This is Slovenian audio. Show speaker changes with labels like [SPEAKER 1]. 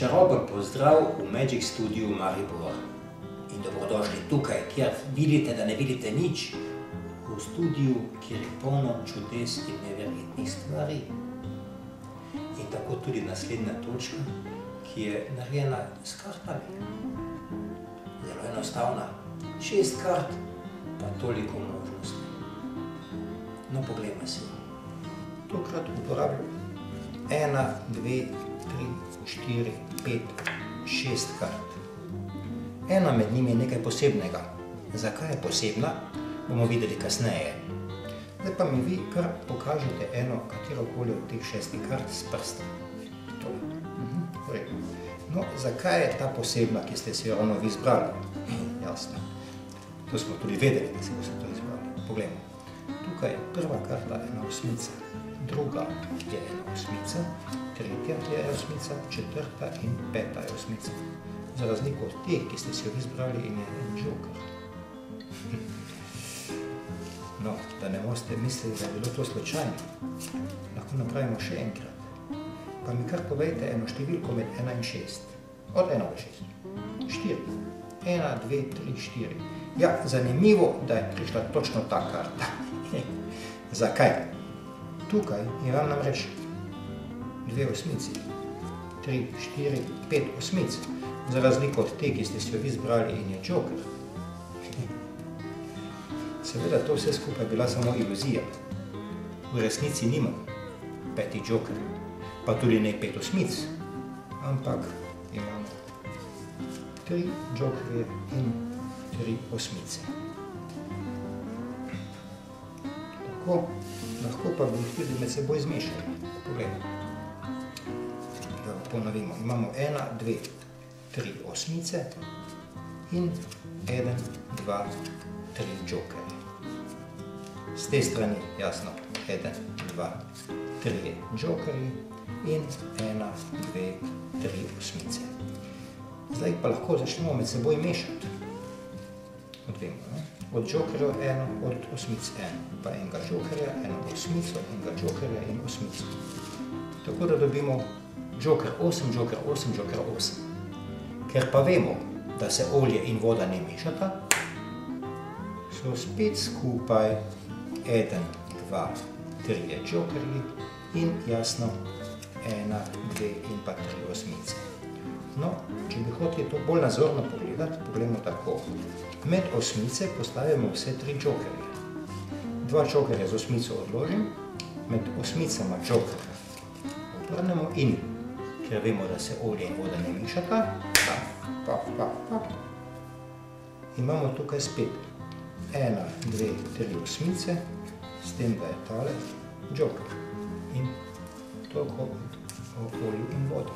[SPEAKER 1] Čaroben pozdrav v Magic Studiu Maribor in dobrodošli tukaj, kjer vidite, da ne vidite nič, v studiu, kjer je polno čudes in neverjetnih stvari. In tako tudi naslednja točka, ki je narejena s kartami. Zelo enostavna, 6 kart, pa toliko možnosti. No, poglejmo si. Tokrat uporabljam 1, 2, 3, 4, 5, 6 kart. Ena med njimi je nekaj posebnega. Zakaj je posebna, bomo videli kasneje. Zdaj pa mi vi kar pokažete eno katerokoli od teh 6 kart s prstom. No, zakaj je ta posebna, ki ste si jo ravno vi izbrali? Jasno. To smo tudi vedeli, da si boste to izbrali. Poglejmo. Tukaj je prva karta ena osmica, druga je ena osmica, tretja je osmica, četrta in peta je osmica. Za razliko od teh, ki ste si jo izbrali, in je en joker. No, da ne boste mislili, da je bilo to slučajno, lahko napravimo še enkrat. Pa mi kar povejte eno številko med 1 in 6. Od 1 do 6. 4. 1, 2, 3, 4. Ja, zanimivo, da je prišla točno ta karta. Zakaj? Tukaj imam namreč 2 osmici, 3, 4, 5 osmic. Za razliko od te, ki ste si jo izbrali in je joker. Seveda to vse skupaj bila samo iluzija. V resnici nimam 5 joker, pa tudi ne 5 osmic, ampak imamo 3 jokerje in 3 osmice. Tako, lahko pa bi jih tudi med seboj zmešali. Poglejmo. Da ponovimo. Imamo 1, 2, 3 osmice in 1, 2, 3 jokerje. Z te strani, jasno, 1, 2, 3 jokerji in 1, 2, 3 osmice. Zdaj pa lahko začnemo med seboj mešati. Odvemo, od jokerjev 1, od osmic 1, pa enega jokerja, eno osmico, enega jokerja in osmico. Tako da dobimo joker 8, joker 8, joker 8. Ker pa vemo, da se olje in voda ne mešata, so spet skupaj 1, 2, 3 jokerji in jasno 1, 2 in pa 3 osmice. No, če bi hoteli to bolj nazorno pogledati, poglejmo tako. Med osmice postavimo vse 3 jokerje. 2 jokerja z osmico odložim, med osmicama jokerja obrnemo in, ker vemo, da se olje in voda ne mešata, imamo tukaj spet 1, 2, 3 osmice, s tem, da je tale joker. In toliko o olju in vodi.